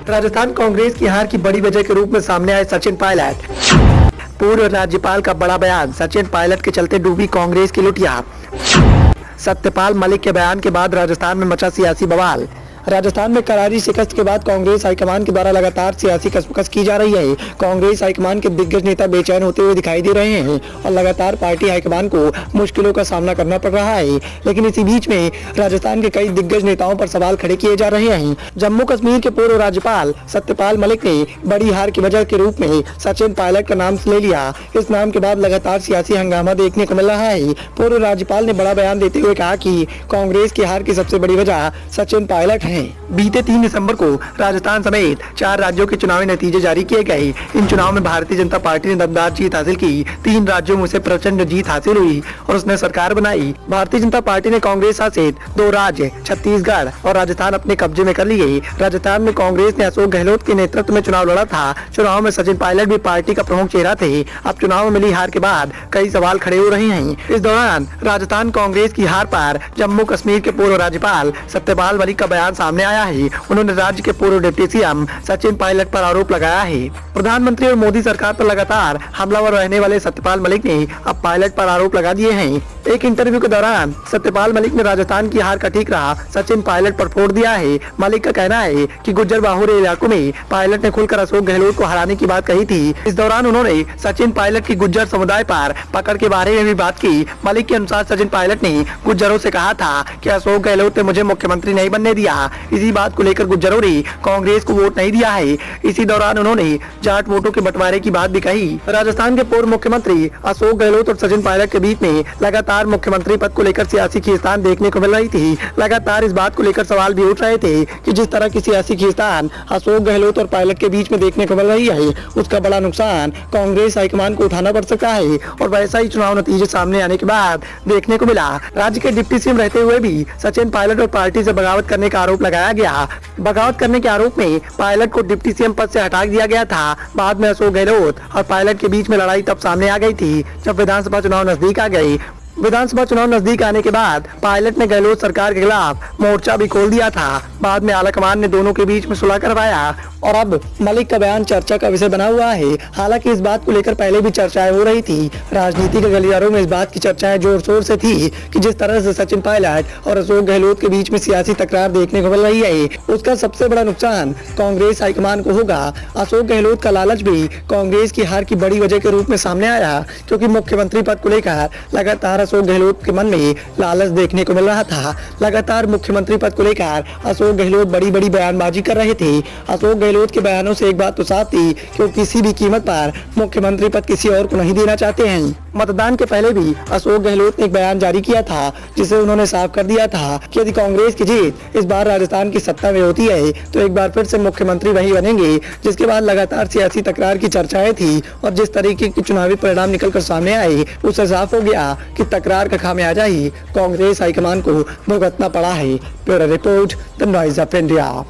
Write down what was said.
राजस्थान कांग्रेस की हार की बड़ी वजह के रूप में सामने आए सचिन पायलट। पूर्व राज्यपाल का बड़ा बयान, सचिन पायलट के चलते डूबी कांग्रेस की लुटिया। सत्यपाल मलिक के बयान के बाद राजस्थान में मचा सियासी बवाल। राजस्थान में करारी शिकस्त के बाद कांग्रेस हाईकमान के द्वारा लगातार सियासी कसमकस की जा रही है। कांग्रेस हाईकमान के दिग्गज नेता बेचैन होते हुए दिखाई दे रहे हैं और लगातार पार्टी हाईकमान को मुश्किलों का सामना करना पड़ रहा है। लेकिन इसी बीच में राजस्थान के कई दिग्गज नेताओं पर सवाल खड़े किए जा रहे हैं। जम्मू कश्मीर के पूर्व राज्यपाल सत्यपाल मलिक ने बड़ी हार की वजह के रूप में सचिन पायलट का नाम ले लिया। इस नाम के बाद लगातार सियासी हंगामा देखने को मिल रहा है। पूर्व राज्यपाल ने बड़ा बयान देते हुए कहा कि कांग्रेस की हार की सबसे बड़ी वजह सचिन पायलट है। बीते 3 दिसंबर को राजस्थान समेत 4 राज्यों के चुनावी नतीजे जारी किए गए। इन चुनाव में भारतीय जनता पार्टी ने दमदार जीत हासिल की। 3 राज्यों में उसे प्रचंड जीत हासिल हुई और उसने सरकार बनाई। भारतीय जनता पार्टी ने कांग्रेस शासित 2 राज्य छत्तीसगढ़ और राजस्थान अपने कब्जे में कर लिए। राजस्थान में कांग्रेस ने अशोक गहलोत के नेतृत्व में चुनाव लड़ा था। चुनाव में सचिन पायलट भी पार्टी का प्रमुख चेहरा थे। अब चुनाव में मिली हार के बाद कई सवाल खड़े हो रहे हैं। इस दौरान राजस्थान कांग्रेस की हार पर जम्मू कश्मीर के पूर्व राज्यपाल सत्यपाल मलिक का बयान सामने आया है। उन्होंने राज्य के पूर्व डिप्टी सीएम सचिन पायलट पर आरोप लगाया है। प्रधानमंत्री और मोदी सरकार पर लगातार हमलावर रहने वाले सत्यपाल मलिक ने अब पायलट पर आरोप लगा दिए हैं। एक इंटरव्यू के दौरान सत्यपाल मलिक ने राजस्थान की हार का ठीक रहा सचिन पायलट पर फोड़ दिया है। मलिक का कहना है कि गुज्जर बाहुल्य इलाकों में पायलट ने खुलकर अशोक गहलोत को हराने की बात कही थी। इस दौरान उन्होंने सचिन पायलट की गुज्जर समुदाय पर पकड़ के बारे में भी बात की। मलिक के अनुसार सचिन पायलट ने गुज्जरों से कहा था कि अशोक गहलोत ने मुझे मुख्यमंत्री नहीं बनने दिया। इसी बात को लेकर गुज्जरों ने कांग्रेस को वोट नहीं दिया है। इसी दौरान उन्होंने जाट वोटों के बंटवारे की बात भी कही। राजस्थान के पूर्व मुख्यमंत्री अशोक गहलोत और सचिन पायलट के बीच में लगातार मुख्यमंत्री पद को लेकर सियासी खींचतान देखने को मिल रही थी। लगातार इस बात को लेकर सवाल भी उठ रहे थे कि जिस तरह की सियासी खींचतान अशोक गहलोत और पायलट के बीच में देखने को मिल रही है, उसका बड़ा नुकसान कांग्रेस हाईकमान को उठाना पड़ सकता है। और वैसा ही चुनाव नतीजे सामने आने के बाद देखने को मिला। राज्य के डिप्टी सीएम रहते हुए भी सचिन पायलट और पार्टी से बगावत करने का आरोप लगाया गया। बगावत करने के आरोप में पायलट को डिप्टी सीएम पद से हटा दिया गया था। बाद में अशोक गहलोत और पायलट के बीच में लड़ाई तब सामने आ गई थी जब विधानसभा चुनाव नजदीक आ गए। विधानसभा चुनाव नजदीक आने के बाद पायलट ने गहलोत सरकार के खिलाफ मोर्चा भी खोल दिया था। बाद में आलाकमान ने दोनों के बीच में सुलह करवाया और अब मलिक का बयान चर्चा का विषय बना हुआ है। हालांकि इस बात को लेकर पहले भी चर्चाएं हो रही थी। राजनीति के गलियारों में इस बात की चर्चाएं जोर शोर से थी कि जिस तरह से सचिन पायलट और अशोक गहलोत के बीच में सियासी तकरार देखने को मिल रही है, उसका सबसे बड़ा नुकसान कांग्रेस हाईकमान को होगा। अशोक गहलोत का लालच भी कांग्रेस की हार की बड़ी वजह के रूप में सामने आया, क्योंकि मुख्यमंत्री पद को लेकर लगातार अशोक गहलोत के मन में लालच देखने को मिल रहा था। लगातार मुख्यमंत्री पद को लेकर अशोक गहलोत बड़ी बड़ी बयानबाजी कर रहे थे। अशोक गहलोत के बयानों से एक बात तो साफ थी कि वो किसी भी कीमत पर मुख्यमंत्री पद किसी और को नहीं देना चाहते हैं। मतदान के पहले भी अशोक गहलोत ने एक बयान जारी किया था, जिसे उन्होंने साफ कर दिया था कि यदि कांग्रेस की जीत इस बार राजस्थान की सत्ता में होती है तो एक बार फिर से मुख्यमंत्री वही बनेंगे। जिसके बाद लगातार सियासी तकरार की चर्चाएं थी और जिस तरीके के चुनावी परिणाम निकलकर सामने आए, उससे साफ हो गया कि तकरार का खामियाजा ही कांग्रेस हाईकमान को भुगतना पड़ा है। Bureau report, the noise of India.